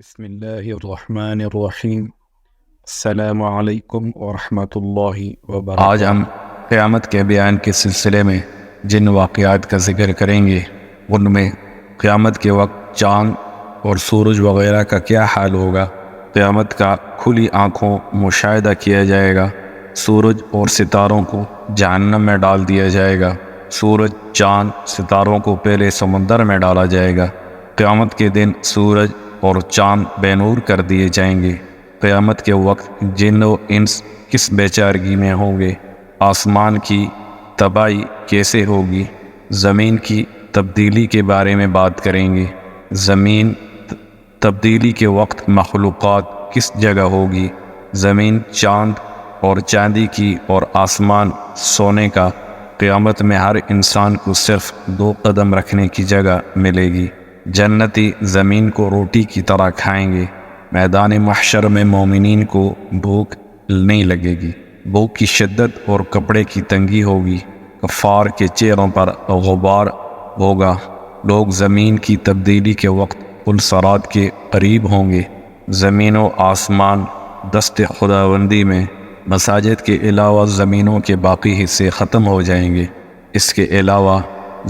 بسم اللہ الرحمن الرحیم۔ السلام علیکم ورحمۃ اللہ وبرکاتہ۔ آج ہم قیامت کے بیان کے سلسلے میں جن واقعات کا ذکر کریں گے ان میں قیامت کے وقت چاند اور سورج وغیرہ کا کیا حال ہوگا، قیامت کا کھلی آنکھوں مشاہدہ کیا جائے گا، سورج اور ستاروں کو جہنم میں ڈال دیا جائے گا، سورج چاند ستاروں کو پہلے سمندر میں ڈالا جائے گا، قیامت کے دن سورج اور چاند بے نور کر دیے جائیں گے، قیامت کے وقت جن و انس کس بے چارگی میں ہوں گے، آسمان کی تباہی کیسے ہوگی، زمین کی تبدیلی کے بارے میں بات کریں گے، زمین تبدیلی کے وقت مخلوقات کس جگہ ہوگی، زمین چاند اور چاندی کی اور آسمان سونے کا، قیامت میں ہر انسان کو صرف 2 قدم رکھنے کی جگہ ملے گی، جنتی زمین کو روٹی کی طرح کھائیں گے، میدان محشر میں مومنین کو بھوک نہیں لگے گی، بھوک کی شدت اور کپڑے کی تنگی ہوگی، کفار کے چہروں پر غبار ہوگا، لوگ زمین کی تبدیلی کے وقت پلسرات کے قریب ہوں گے، زمین و آسمان دست خداوندی میں، مساجد کے علاوہ زمینوں کے باقی حصے ختم ہو جائیں گے، اس کے علاوہ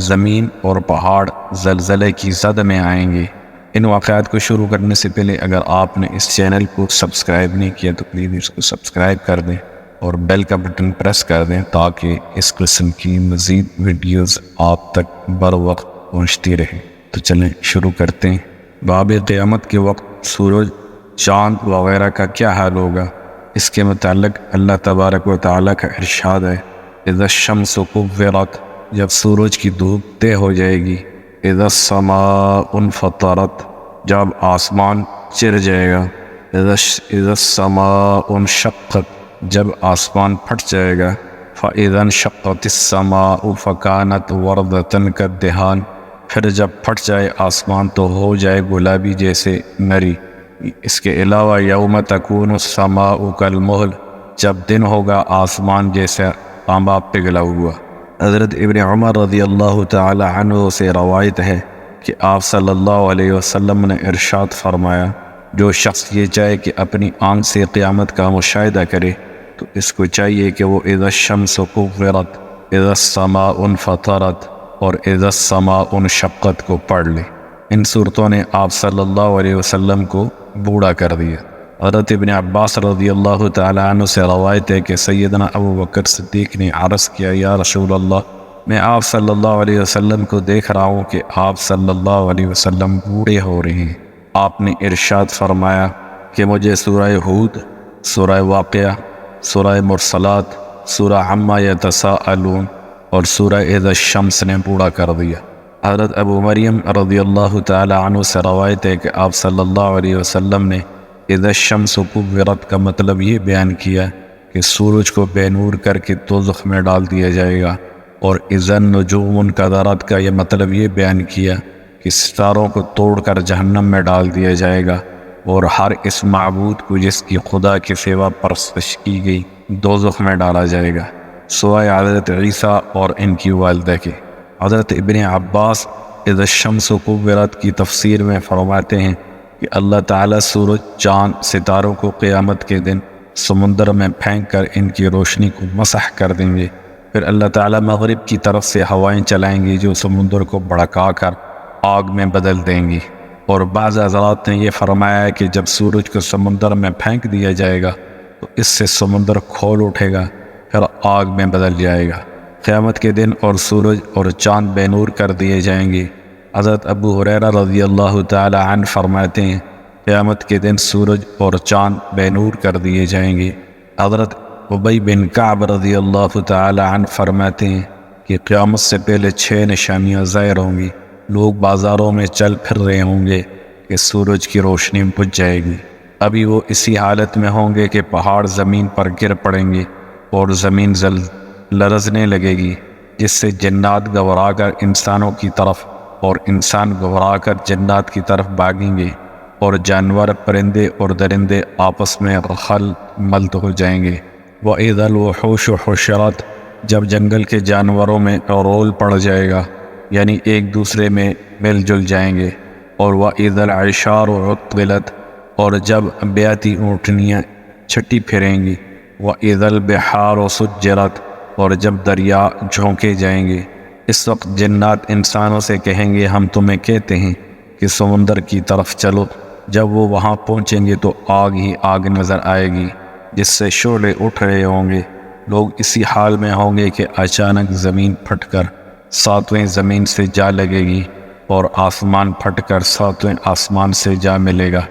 زمین اور پہاڑ زلزلے کی زد میں آئیں گے۔ ان واقعات کو شروع کرنے سے پہلے اگر آپ نے اس چینل کو سبسکرائب نہیں کیا تو پلیز اس کو سبسکرائب کر دیں اور بیل کا بٹن پریس کر دیں تاکہ اس قسم کی مزید ویڈیوز آپ تک بر وقت پہنچتی رہیں۔ تو چلیں شروع کرتے ہیں۔ باب قیامت کے وقت سورج چاند وغیرہ کا کیا حال ہوگا، اس کے متعلق اللہ تبارک و تعالیٰ کا ارشاد ہے، اذا الشمس کورت، جب سورج کی دھوپ طے ہو جائے گی، اذا السماء انفطرت، جب آسمان چر جائے گا، اذا السماء انشقت، جب آسمان پھٹ جائے گا، فاذا انشقت السماء فکانت وردۃ کالدہان، پھر جب پھٹ جائے آسمان تو ہو جائے گلابی جیسے نری۔ اس کے علاوہ یوم تکون السماء کالمہل، جب دن ہوگا آسمان جیسا تانبا پگھلا ہوا۔ حضرت ابن عمر رضی اللہ تعالی عنہ سے روایت ہے کہ آپ صلی اللہ علیہ وسلم نے ارشاد فرمایا، جو شخص یہ چاہے کہ اپنی آنکھ سے قیامت کا مشاہدہ کرے تو اس کو چاہیے کہ وہ اذا الشمس کورت، اذا السماء انفطرت اور اذا السماء انشقت کو پڑھ لے۔ ان صورتوں نے آپ صلی اللہ علیہ وسلم کو بوڑھا کر دیا۔ حضرت ابن عباس رضی اللہ تعالی عنہ سے روایت ہے کہ سیدنا ابو بکر صدیق نے عرض کیا، یا رسول اللہ، میں آپ صلی اللہ علیہ وسلم کو دیکھ رہا ہوں کہ آپ صلی اللہ علیہ وسلم بوڑھے ہو رہے ہیں۔ آپ نے ارشاد فرمایا کہ مجھے سورہ ہود، سورہ واقعہ، سورہ مرسلات، سورہ عما یتساءلون اور سورہ اذا الشمس نے بوڑھا کر دیا۔ حضرت ابو مریم رضی اللہ تعالی عنہ سے روایت ہے کہ آپ صلی اللہ علیہ وسلم نے اذا الشمس کورت کا مطلب یہ بیان کیا کہ سورج کو بے نور کر کے دوزخ میں ڈال دیا جائے گا، اور اذا النجوم انکدرت کا یہ مطلب یہ بیان کیا کہ ستاروں کو توڑ کر جہنم میں ڈال دیا جائے گا، اور ہر اس معبود کو جس کی خدا کے سوا پرستش کی گئی دوزخ میں ڈالا جائے گا، سوائے حضرت عیسیٰ اور ان کی والدہ کے۔ حضرت ابن عباس اذا الشمس کورت کی تفسیر میں فرماتے ہیں کہ اللہ تعالیٰ سورج، چاند، ستاروں کو قیامت کے دن سمندر میں پھینک کر ان کی روشنی کو مسح کر دیں گے، پھر اللہ تعالیٰ مغرب کی طرف سے ہوائیں چلائیں گی جو سمندر کو بھڑکا کر آگ میں بدل دیں گی، اور بعض حضرات نے یہ فرمایا ہے کہ جب سورج کو سمندر میں پھینک دیا جائے گا تو اس سے سمندر کھول اٹھے گا، پھر آگ میں بدل جائے گا۔ قیامت کے دن اور سورج اور چاند بے نور کر دیے جائیں گے۔ حضرت ابو ہریرہ رضی اللہ تعالی عنہ فرماتے ہیں، قیامت کے دن سورج اور چاند بے نور کر دیے جائیں گے۔ حضرت ابی بن کعب رضی اللہ تعالی عنہ فرماتے ہیں کہ قیامت سے پہلے 6 نشانیاں ظاہر ہوں گی، لوگ بازاروں میں چل پھر رہے ہوں گے کہ سورج کی روشنی بجھ جائے گی، ابھی وہ اسی حالت میں ہوں گے کہ پہاڑ زمین پر گر پڑیں گے اور زمین لرزنے لگے گی، جس سے جنات گھبرا کر انسانوں کی طرف اور انسان گھبرا کر جنات کی طرف بھاگیں گے، اور جانور، پرندے اور درندے آپس میں خل ملت ہو جائیں گے۔ وَإِذَا الْوُحُوشُ حُشِرَتْ، جب جنگل کے جانوروں میں رول پڑ جائے گا، یعنی ایک دوسرے میں مل جل جائیں گے، اور وَإِذَا الْعِشَارُ عُطِّلَتْ، اور جب بیعتی اونٹنیاں چھٹی پھریں گی، وَإِذَا الْبِحَارُ سُجِّرَتْ، اور جب دریا جھونکے جائیں گے۔ اس وقت جنات انسانوں سے کہیں گے ہم تمہیں کہتے ہیں کہ سمندر کی طرف چلو۔ جب وہ وہاں پہنچیں گے تو آگ ہی آگ نظر آئے گی جس سے شعلے اٹھ رہے ہوں گے۔ لوگ اسی حال میں ہوں گے کہ اچانک زمین پھٹ کر ساتویں زمین سے جا لگے گی اور آسمان پھٹ کر ساتویں آسمان سے جا ملے گا۔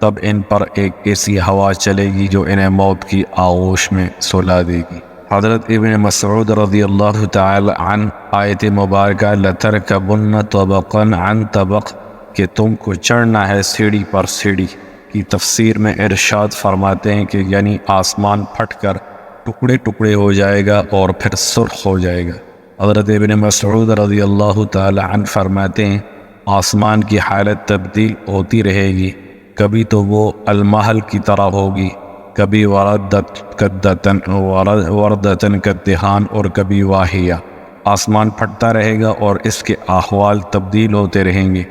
تب ان پر ایک ایسی ہوا چلے گی جو انہیں موت کی آغوش میں سلا دے گی۔ حضرت ابن مسعود رضی اللہ تعالی عنہ آیت مبارکہ لَتَرْكَبُنَّ طَبَقًا عَنْ طَبَقٍ کہ تم کو چڑھنا ہے سیڑھی پر سیڑھی کی تفسیر میں ارشاد فرماتے ہیں کہ یعنی آسمان پھٹ کر ٹکڑے ٹکڑے ہو جائے گا اور پھر سرخ ہو جائے گا۔ حضرت ابن مسعود رضی اللہ تعالی عنہ فرماتے ہیں آسمان کی حالت تبدیل ہوتی رہے گی، کبھی تو وہ المحل کی طرح ہوگی، کبھی وردتن کالدہان اور کبھی واہیہ۔ آسمان پھٹتا رہے گا اور اس کے احوال تبدیل ہوتے رہیں گے۔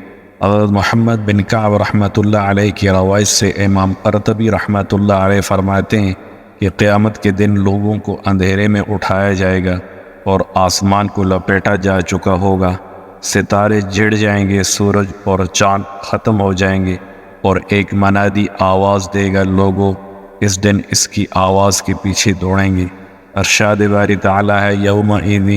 حضرت محمد بن کعب رحمۃ اللہ علیہ کی روایت سے امام قرطبی رحمۃ اللہ علیہ فرماتے ہیں کہ قیامت کے دن لوگوں کو اندھیرے میں اٹھایا جائے گا اور آسمان کو لپیٹا جا چکا ہوگا، ستارے جڑ جائیں گے، سورج اور چاند ختم ہو جائیں گے، اور ایک منادی آواز دے گا، لوگوں اس دن اس کی آواز کے پیچھے دوڑیں گے۔ ارشاد باری تعالی ہے یومئذ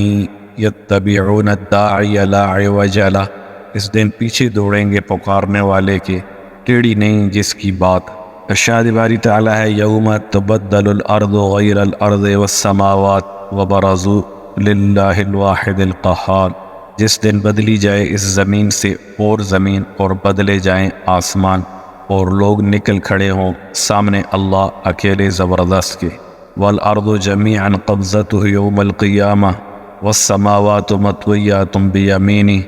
یتبعون الداعی لا عوج لہ، اس دن پیچھے دوڑیں گے پکارنے والے کے، ٹیڑھی نہیں جس کی بات۔ ارشاد باری تعالی ہے یوم تبدل الارض غیر الارض والسماوات وبرزوا للہ الواحد القہار، جس دن بدلی جائے اس زمین سے اور زمین اور بدلے جائیں آسمان اور لوگ نکل کھڑے ہوں سامنے اللہ اکیلے زبردست کے۔ والارض جمیعا قبضتہ یوم القیامہ والسماوات مطویات بیمینہ،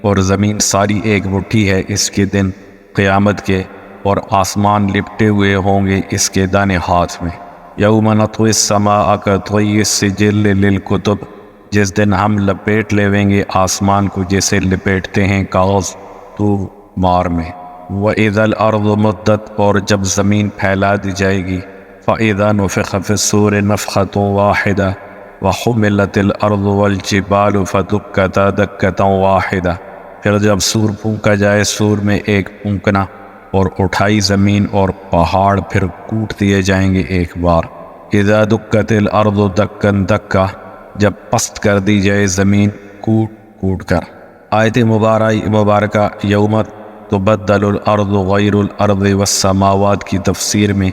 اور زمین ساری ایک مٹھی ہے اس کے دن قیامت کے، اور آسمان لپٹے ہوئے ہوں گے اس کے دانے ہاتھ میں۔ یوم نطوی السماء کطی السجل للکتب، جس دن ہم لپیٹ لیویں گے آسمان کو جیسے لپیٹتے ہیں کاغذ تو مار میں۔ وَإِذَا الْأَرْضُ مُدَّتْ، اور جب زمین پھیلا دی جائے گی، فَإِذَا نُفِخَ فِي الصُّورِ نَفْخَةٌ وَاحِدَةٌ وَحُمِلَتِ الْأَرْضُ وَالْجِبَالُ فَدُكَّتَا دَكَّةً وَاحِدَةً، پھر جب سور پھونکا جائے سور میں ایک پھونکنا، اور اٹھائی زمین اور پہاڑ پھر کوٹ دیے جائیں گے ایک بار۔ اذا دکت الارض دکن دکا، جب پست کر دی جائے زمین کوٹ کوٹ کر۔ آیت مبارکہ یوم تبدل الارض غیر الارض والسماوات کی تفسیر میں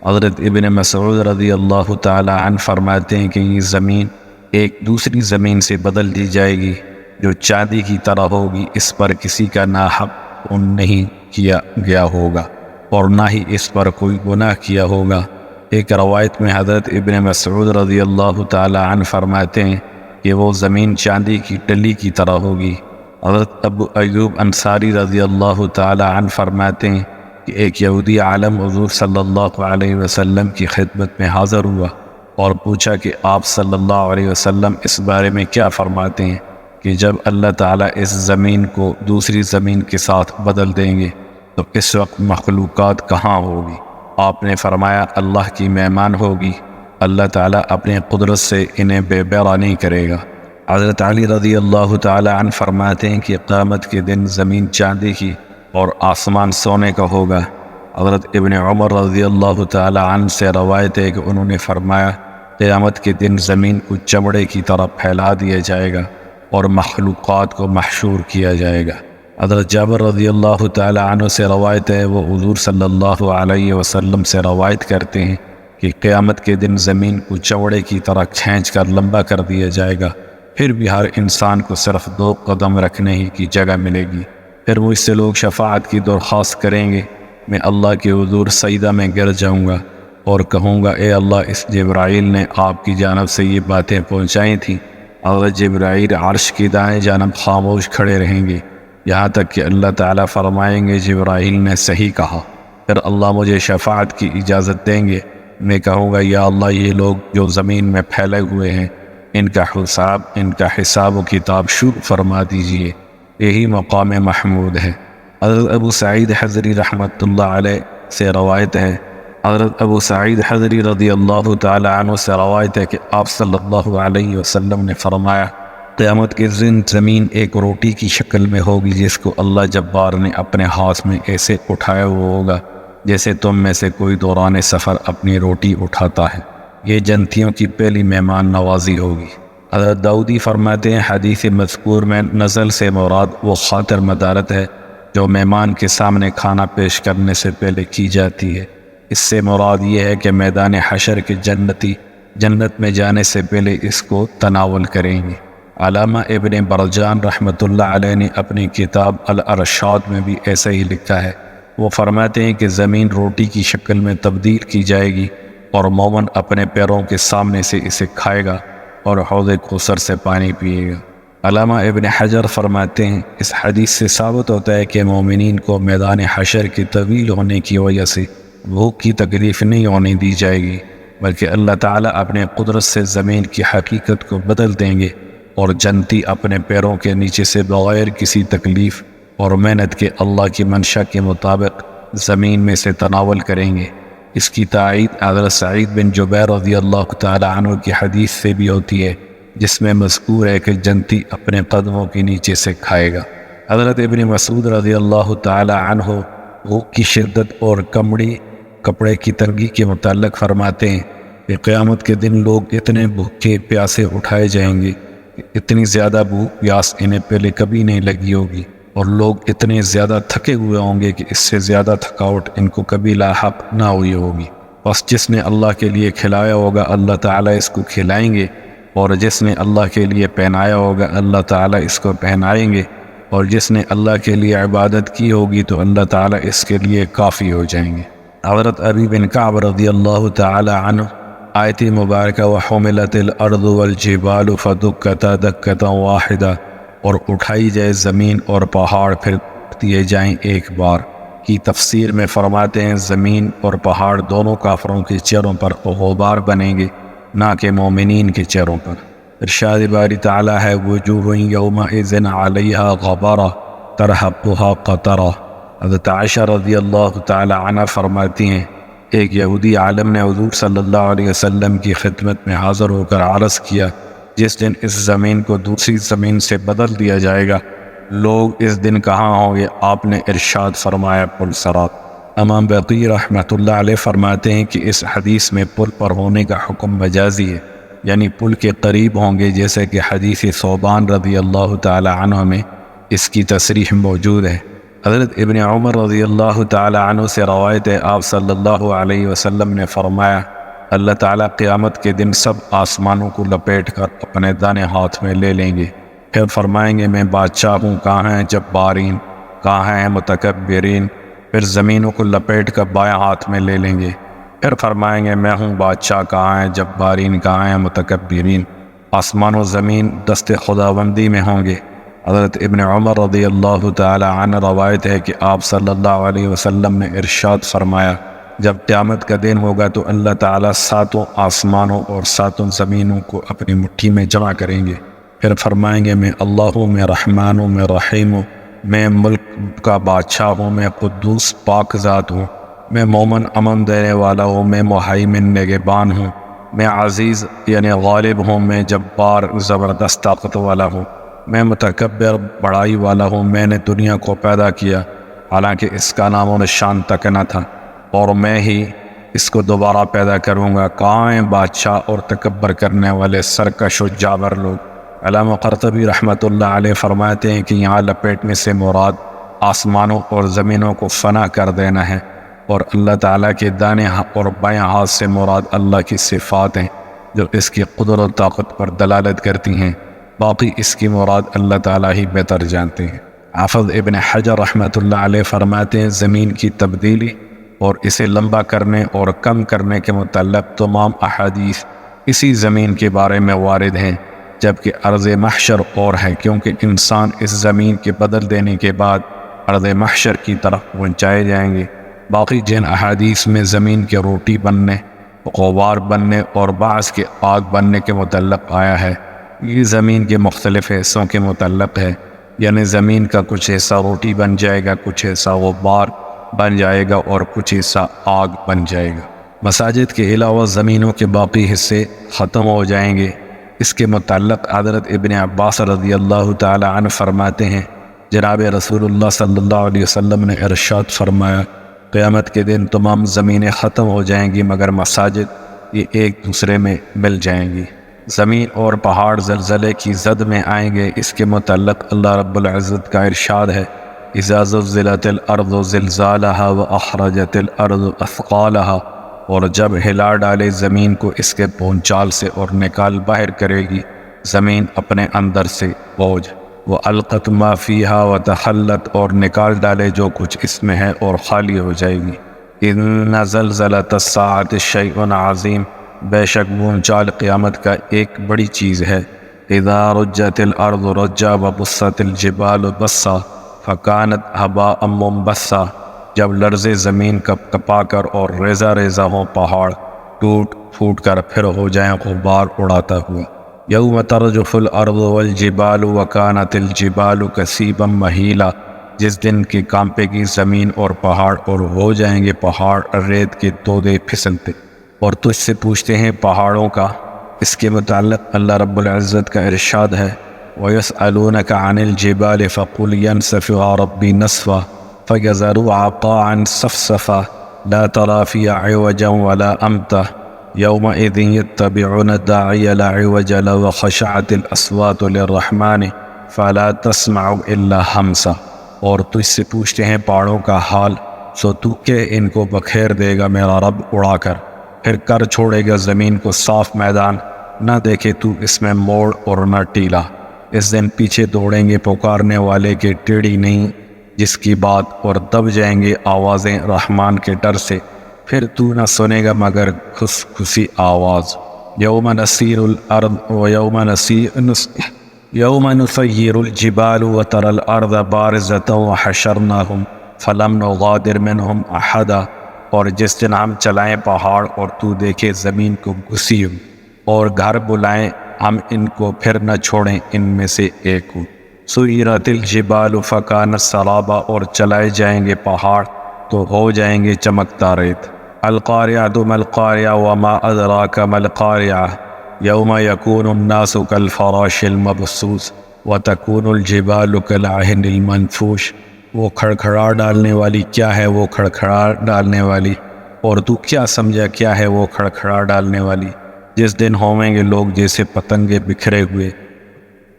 حضرت ابن مسعود رضی اللہ تعالی عنہ فرماتے ہیں کہ یہ زمین ایک دوسری زمین سے بدل دی جائے گی جو چاندی کی طرح ہوگی، اس پر کسی کا ناحق نہیں کیا گیا ہوگا اور نہ ہی اس پر کوئی گناہ کیا ہوگا۔ ایک روایت میں حضرت ابن مسعود رضی اللہ تعالی عنہ فرماتے ہیں کہ وہ زمین چاندی کی ٹلی کی طرح ہوگی۔ حضرت ابو ایوب انصاری رضی اللہ تعالی عنہ فرماتے ہیں کہ ایک یہودی عالم حضور صلی اللہ علیہ وسلم کی خدمت میں حاضر ہوا اور پوچھا کہ آپ صلی اللہ علیہ وسلم اس بارے میں کیا فرماتے ہیں کہ جب اللہ تعالیٰ اس زمین کو دوسری زمین کے ساتھ بدل دیں گے تو اس وقت مخلوقات کہاں ہوگی؟ آپ نے فرمایا اللہ کی مہمان ہوگی، اللہ تعالیٰ اپنے قدرت سے انہیں بے بیرا نہیں کرے گا۔ حضرت علی رضی اللہ تعالی عنہ فرماتے ہیں کہ قیامت کے دن زمین چاندی کی اور آسمان سونے کا ہوگا۔ حضرت ابن عمر رضی اللہ تعالی عنہ سے روایت ہے کہ انہوں نے فرمایا قیامت کے دن زمین کو چمڑے کی طرح پھیلا دیا جائے گا اور مخلوقات کو محشور کیا جائے گا۔ حضرت جابر رضی اللہ تعالی عنہ سے روایت ہے، وہ حضور صلی اللہ علیہ وسلم سے روایت کرتے ہیں کہ قیامت کے دن زمین کو چمڑے کی طرح کھینچ کر لمبا کر دیا جائے گا، پھر بھی ہر انسان کو صرف 2 قدم رکھنے ہی کی جگہ ملے گی۔ پھر مجھ سے لوگ شفاعت کی درخواست کریں گے، میں اللہ کے حضور سجدہ میں گر جاؤں گا اور کہوں گا اے اللہ، اس جبرائیل نے آپ کی جانب سے یہ باتیں پہنچائی تھیں۔ حضرت جبرائیل عرش کی دائیں جانب خاموش کھڑے رہیں گے یہاں تک کہ اللہ تعالیٰ فرمائیں گے جبرائیل نے صحیح کہا۔ پھر اللہ مجھے شفاعت کی اجازت دیں گے، میں کہوں گا یا اللہ، یہ لوگ جو زمین میں پھیلے ہوئے ہیں ان کا حساب و کتاب شروع فرما دیجئے، یہی مقام محمود ہے۔ حضرت ابو سعید حضری رحمۃ اللہ علیہ سے روایت ہے، حضرت ابو سعید خدری رضی اللہ تعالی عنہ سے روایت ہے کہ آپ صلی اللہ علیہ وسلم نے فرمایا، قیامت کے دن زمین ایک روٹی کی شکل میں ہوگی جس کو اللہ جبار نے اپنے ہاتھ میں ایسے اٹھایا ہوا ہوگا جیسے تم میں سے کوئی دوران سفر اپنی روٹی اٹھاتا ہے۔ یہ جنتیوں کی پہلی مہمان نوازی ہوگی۔ حضرت داؤدی فرماتے ہیں، حدیث مذکور میں نزل سے مراد وہ خاطر مدارت ہے جو مہمان کے سامنے کھانا پیش کرنے سے پہلے کی جاتی ہے۔ اس سے مراد یہ ہے کہ میدان حشر کے جنتی جنت میں جانے سے پہلے اس کو تناول کریں گے۔ علامہ ابن برجان رحمۃ اللہ علیہ نے اپنی کتاب الارشاد میں بھی ایسا ہی لکھا ہے۔ وہ فرماتے ہیں کہ زمین روٹی کی شکل میں تبدیل کی جائے گی اور مومن اپنے پیروں کے سامنے سے اسے کھائے گا اور حوض کوثر سے پانی پیے گا۔ علامہ ابن حجر فرماتے ہیں، اس حدیث سے ثابت ہوتا ہے کہ مومنین کو میدان حشر کے طویل ہونے کی وجہ سے بھوک کی تکلیف نہیں ہونے دی جائے گی، بلکہ اللہ تعالیٰ اپنے قدرت سے زمین کی حقیقت کو بدل دیں گے اور جنتی اپنے پیروں کے نیچے سے بغیر کسی تکلیف اور محنت کے اللہ کی منشا کے مطابق زمین میں سے تناول کریں گے۔ اس کی تائید حضرت سعید بن جبیر رضی اللہ تعالی عنہ کی حدیث سے بھی ہوتی ہے، جس میں مذکور ہے کہ جنتی اپنے قدموں کے نیچے سے کھائے گا۔ حضرت ابن مسعود رضی اللہ تعالی عنہ بھوک کی شدت اور کپڑے کی تنگی کے متعلق فرماتے ہیں کہ قیامت کے دن لوگ اتنے بھوکے پیاسے اٹھائے جائیں گے، اتنی زیادہ بھوک پیاس انہیں پہلے کبھی نہیں لگی ہوگی، اور لوگ اتنے زیادہ تھکے ہوئے ہوں گے کہ اس سے زیادہ تھکاوٹ ان کو کبھی لاحق نہ ہوئی ہوگی۔ بس جس نے اللہ کے لیے کھلایا ہوگا اللہ تعالیٰ اس کو کھلائیں گے، اور جس نے اللہ کے لیے پہنایا ہوگا اللہ تعالیٰ اس کو پہنائیں گے، اور جس نے اللہ کے لیے عبادت کی ہوگی تو اللہ تعالیٰ اس کے لیے کافی ہو جائیں گے۔ حضرت ابی بن کعب رضی اللہ تعالی عنہ آیت مبارکہ وَحُمِلَتِ الْأَرْضُ وَالْجِبَالُ فَدُكَّتَا دَكَّةً وَاحِدَةً اور اٹھائی جائے زمین اور پہاڑ پھر دیے جائیں ایک بار کی تفسیر میں فرماتے ہیں، زمین اور پہاڑ دونوں کافروں کے چہروں پر غبار بنیں گے، نہ کہ مومنین کے چہروں پر۔ ارشاد باری تعالیٰ ہے، وجوہ یومئذ علیہا غبارہ ترہقھا قطرہ۔ حضرت عائشہ رضی اللہ تعالی عنہ فرماتی ہیں، ایک یہودی عالم نے حضور صلی اللہ علیہ وسلم کی خدمت میں حاضر ہو کر عرض کیا، جس دن اس زمین کو دوسری زمین سے بدل دیا جائے گا، لوگ اس دن کہاں ہوں گے؟ آپ نے ارشاد فرمایا، پل صراط۔ امام بقی رحمۃ اللہ علیہ فرماتے ہیں کہ اس حدیث میں پل پر ہونے کا حکم مجازی ہے، یعنی پل کے قریب ہوں گے، جیسے کہ حدیث ثوبان رضی اللہ تعالی عنہ میں اس کی تصریح موجود ہے۔ حضرت ابن عمر رضی اللہ تعالی عنہ سے روایت ہے، آپ صلی اللہ علیہ وسلم نے فرمایا، اللہ تعالیٰ قیامت کے دن سب آسمانوں کو لپیٹ کر اپنے دائیں ہاتھ میں لے لیں گے، پھر فرمائیں گے، میں بادشاہ ہوں، کہاں ہیں جبارین، کہاں ہیں متکبرین؟ پھر زمینوں کو لپیٹ کر بائیں ہاتھ میں لے لیں گے، پھر فرمائیں گے، میں ہوں بادشاہ، کہاں ہیں جبارین، کہاں ہیں متکبرین؟ آسمان و زمین دست خداوندی میں ہوں گے۔ حضرت ابن عمر رضی اللہ تعالی عنہ روایت ہے کہ آپ صلی اللہ علیہ وسلم نے ارشاد فرمایا، جب قیامت کا دن ہوگا تو اللہ تعالیٰ ساتوں آسمانوں اور ساتوں زمینوں کو اپنی مٹھی میں جمع کریں گے، پھر فرمائیں گے، میں اللہ ہوں، میں رحمان ہوں، میں رحیم ہوں، میں ملک کا بادشاہ ہوں، میں قدوس پاک ذات ہوں، میں مومن امن دینے والا ہوں، میں مہیمن نگہبان ہوں، میں عزیز یعنی غالب ہوں، میں جبار زبردست طاقت والا ہوں، میں متکبر بڑائی والا ہوں، میں نے دنیا کو پیدا کیا حالانکہ اس کا نام و نشان تک نہ تھا، اور میں ہی اس کو دوبارہ پیدا کروں گا، کہاں ہیں بادشاہ اور تکبر کرنے والے سرکش و جابر لوگ؟ علامہ قرطبی رحمۃ اللہ علیہ فرماتے ہیں کہ یہاں لپیٹنے سے مراد آسمانوں اور زمینوں کو فنا کر دینا ہے، اور اللہ تعالیٰ کے دائیں اور بائیں ہاتھ سے مراد اللہ کی صفات ہیں جو اس کی قدرت و طاقت پر دلالت کرتی ہیں، باقی اس کی مراد اللہ تعالیٰ ہی بہتر جانتے ہیں۔ حافظ ابن حجر رحمۃ اللہ علیہ فرماتے ہیں، زمین کی تبدیلی اور اسے لمبا کرنے اور کم کرنے کے متعلق تمام احادیث اسی زمین کے بارے میں وارد ہیں، جبکہ ارض محشر اور ہے، کیونکہ انسان اس زمین کے بدل دینے کے بعد ارض محشر کی طرف پہنچائے جائیں گے۔ باقی جن احادیث میں زمین کے روٹی بننے، غبار بننے اور بعض کے آگ بننے کے متعلق آیا ہے، یہ زمین کے مختلف حصوں کے متعلق ہے، یعنی زمین کا کچھ حصہ روٹی بن جائے گا، کچھ حصہ غبار بن جائے گا اور کچھ حصہ آگ بن جائے گا۔ مساجد کے علاوہ زمینوں کے باقی حصے ختم ہو جائیں گے۔ اس کے متعلق حضرت ابن عباس رضی اللہ تعالی عنہ فرماتے ہیں، جناب رسول اللہ صلی اللہ علیہ وسلم نے ارشاد فرمایا، قیامت کے دن تمام زمینیں ختم ہو جائیں گی مگر مساجد یہ ایک دوسرے میں مل جائیں گی۔ زمین اور پہاڑ زلزلے کی زد میں آئیں گے۔ اس کے متعلق اللہ رب العزت کا ارشاد ہے، اذا زلزلت الارض زلزالها واخرجت الارض اثقالها، اور جب ہلا ڈالے زمین کو اس کے پونچال سے اور نکال باہر کرے گی زمین اپنے اندر سے بوجھ، وَأَلْقَتْ مَا فِيهَا وَتَخَلَّتْ، اور نکال ڈالے جو کچھ اس میں ہے اور خالی ہو جائے گی۔ إِنَّ زَلْزَلَةَ السَّاعَةِ شَيْءٌ عَظِيمٌ، بے شک پونچال قیامت کا ایک بڑی چیز ہے۔ إِذَا رُجَّتِ الْأَرْضُ رَجًّا وَبُسَّتِ الْجِبَالُ بَسًّا فَكَانَتْ هَبَاءً مُنبَثًّا، جب لرزے زمین کپا کر اور ریزہ ریزہ ہوں پہاڑ، ٹوٹ پھوٹ کر پھر ہو جائیں غبار اڑاتا ہوا۔ یوم ترجف الارض والجبال وکانت الجبال کثیبا مہیلا، جس دن کی کانپے گی زمین اور پہاڑ اور ہو جائیں گے پہاڑ ریت کے تودے پھسلتے۔ اور تجھ سے پوچھتے ہیں پہاڑوں کا، اس کے متعلق اللہ رب العزت کا ارشاد ہے، وَيَسْأَلُونَكَ عَنِ الْجِبَالِ فَقُلْ يَنْسَفُهَا رَبِّي نَسْفًا فَيَذَرُهَا قَاعًا صَفْصَفًا لَا تَرَىٰ فِيهَا عِوَجًا وَلَا أَمْتًا يَوْمَئِذٍ يَتَّبِعُونَ الدَّاعِيَ لَا عِوَجَ لَهُ وَخَشَعَتِ الْأَصْوَاتُ لِلرَّحْمَٰنِ فَلَا تَسْمَعُ إِلَّا ہَمْسًا۔ اور تجھ سے پوچھتے ہیں پہاڑوں کا حال، سو تو کہ ان کو بکھیر دے گا میرا رب اڑا کر، پھر کر چھوڑے گا زمین کو صاف میدان، نہ دیکھے تو اس میں موڑ اور نہ ٹیلا۔ اس دن پیچھے دوڑیں گے پکارنے والے کے ٹیڑھی نہیں، جس کی بات اور دب جائیں گے آوازیں رحمان کے ڈر سے، پھر تو نہ سنے گا مگر کھسی آواز۔ یوم نسیر الارض یوم نسیر الجبال وترى الارض بارزة وحشرناهم فلم نغادر منهم احدا، اور جس دن ہم چلائیں پہاڑ اور تو دیکھے زمین کو گھسی ہوئی اور گھر بلائیں ہم ان کو پھر نہ چھوڑیں ان میں سے ایک کو۔ سیرت الجبال فکانت سرابا، اور چلائے جائیں گے پہاڑ تو ہو جائیں گے چمکتا ریت۔ القاریعۃ ما القاریعۃ وما ادراک ما القاریعۃ یوم یکون الناس کالفراش المبثوث وتکون الجبال کالعہن المنفوش۔ وہ کھڑکھڑا ڈالنے والی کیا ہے وہ کھڑکھڑا ڈالنے والی، اور تو کیا سمجھا کیا ہے وہ کھڑکھڑا ڈالنے والی، جس دن ہویں گے لوگ جیسے پتنگے بکھرے ہوئے،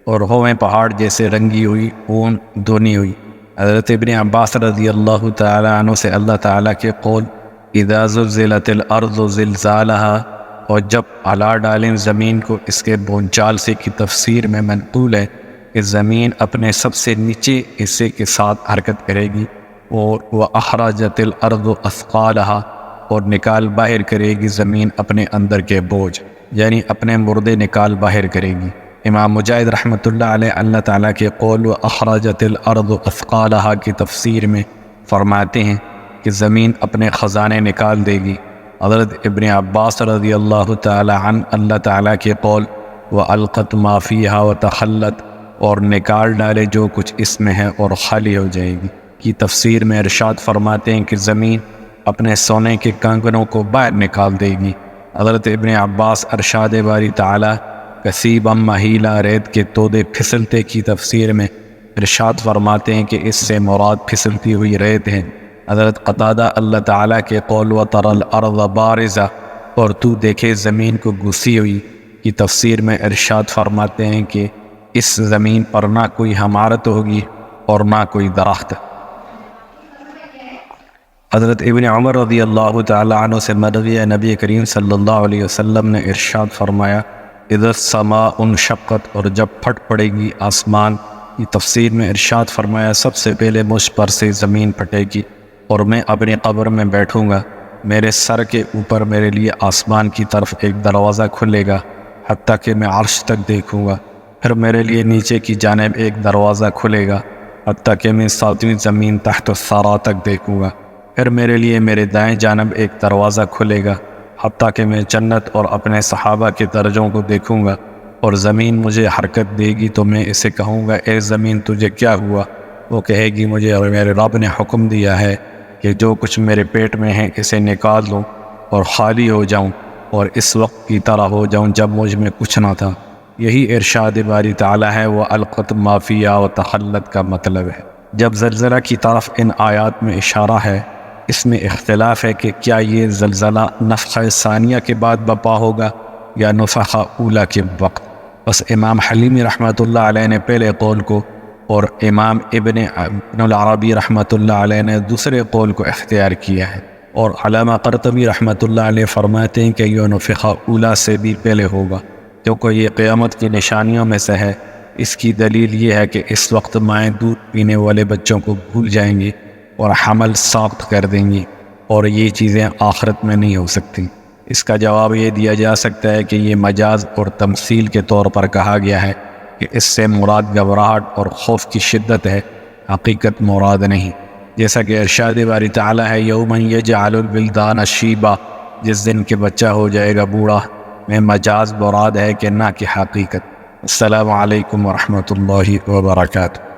اور ہویں پہاڑ جیسے رنگی ہوئی اون دھونی ہوئی۔ حضرت ابن عباس رضی اللہ تعالی عنہ سے اللہ تعالیٰ کے قول، اذا زلزلت الارض زلزالها، اور جب ہلا ڈالیں زمین کو اس کے بونچال سے کی تفسیر میں منقول ہے کہ زمین اپنے سب سے نیچے حصے کے ساتھ حرکت کرے گی، اور وَأَخْرَجَتِ الْأَرْضُ أَثْقَالَهَا، اور نکال باہر کرے گی زمین اپنے اندر کے بوجھ، یعنی اپنے مردے نکال باہر کرے گی۔ امام مجاہد رحمۃ اللہ علیہ اللہ تعالیٰ کے قول وَأَخْرَجَتِ الْأَرْضُ أَثْقَالَهَا کی تفسیر میں فرماتے ہیں کہ زمین اپنے خزانے نکال دے گی۔ حضرت ابن عباس رضی اللہ تعالی عنہ اللہ تعالیٰ کے قول وَأَلْقَتْ مَا فِيهَا وَتَخَلَّتْ، اور نکال ڈالے جو کچھ اس میں ہے اور خالی ہو جائے گی کی تفسیر میں ارشاد فرماتے ہیں کہ زمین اپنے سونے کے کنگنوں کو باہر نکال دے گی۔ حضرت ابن عباس ارشاد باری تعالی کثیبا مہیلا، ریت کے تودے پھسلتے کی تفسیر میں ارشاد فرماتے ہیں کہ اس سے مراد پھسلتی ہوئی ریت ہے۔ حضرت قتادہ اللہ تعالیٰ کے قول وَتَرَى الْأَرْضَ بَارِزَةً، اور تو دیکھے زمین کو گھسی ہوئی کی تفسیر میں ارشاد فرماتے ہیں کہ اس زمین پر نہ کوئی عمارت ہوگی اور نہ کوئی درخت۔ حضرت ابن عمر رضی اللہ تعالی عنہ سے مروی نبی کریم صلی اللہ علیہ وسلم نے ارشاد فرمایا اذا السماء انشقت، اور جب پھٹ پڑے گی آسمان کی تفسیر میں ارشاد فرمایا سب سے پہلے مجھ پر سے زمین پھٹے گی اور میں اپنی قبر میں بیٹھوں گا، میرے سر کے اوپر میرے لیے آسمان کی طرف ایک دروازہ کھلے گا حتیٰ کہ میں عرش تک دیکھوں گا، پھر میرے لیے نیچے کی جانب ایک دروازہ کھلے گا حتیٰ کہ میں 7ویں زمین تحت الثری تک دیکھوں گا، پھر میرے لیے میرے دائیں جانب ایک دروازہ کھلے گا حتیٰ کہ میں جنت اور اپنے صحابہ کے درجوں کو دیکھوں گا، اور زمین مجھے حرکت دے گی تو میں اسے کہوں گا اے زمین تجھے کیا ہوا؟ وہ کہے گی مجھے میرے رب نے حکم دیا ہے کہ جو کچھ میرے پیٹ میں ہے اسے نکال دو اور خالی ہو جاؤں اور اس وقت کی طرح ہو جاؤں جب مجھ میں کچھ نہ تھا۔ یہی ارشاد باری تعالیٰ ہے، وہ القت ما فیہا و تخلت کا مطلب ہے۔ جب زلزلہ کی طرف ان آیات میں اشارہ ہے، اس میں اختلاف ہے کہ کیا یہ زلزلہ نفخہ ثانیہ کے بعد برپا ہوگا یا نفخہ اولیٰ کے وقت۔ بس امام حلیمی رحمۃ اللہ علیہ نے پہلے قول کو اور امام ابن العربی رحمۃ اللہ علیہ نے دوسرے قول کو اختیار کیا ہے، اور علامہ قرطبی رحمۃ اللہ علیہ فرماتے ہیں کہ یہ نفخہ اولیٰ سے بھی پہلے ہوگا، کیونکہ یہ قیامت کی نشانیوں میں سے ہے۔ اس کی دلیل یہ ہے کہ اس وقت مائیں دودھ پینے والے بچوں کو بھول جائیں گی اور حمل ساخت کر دیں گی، اور یہ چیزیں آخرت میں نہیں ہو سکتی۔ اس کا جواب یہ دیا جا سکتا ہے کہ یہ مجاز اور تمثیل کے طور پر کہا گیا ہے کہ اس سے مراد گھبراہٹ اور خوف کی شدت ہے، حقیقت مراد نہیں۔ جیسا کہ ارشاد باری تعالیٰ ہے، یوم یجعل الولدان شیبا، جس دن کہ بچہ ہو جائے گا بوڑھا، میں مجاز مراد ہے کہ نہ کہ حقیقت۔ السلام علیکم ورحمۃ اللہ وبرکاتہ۔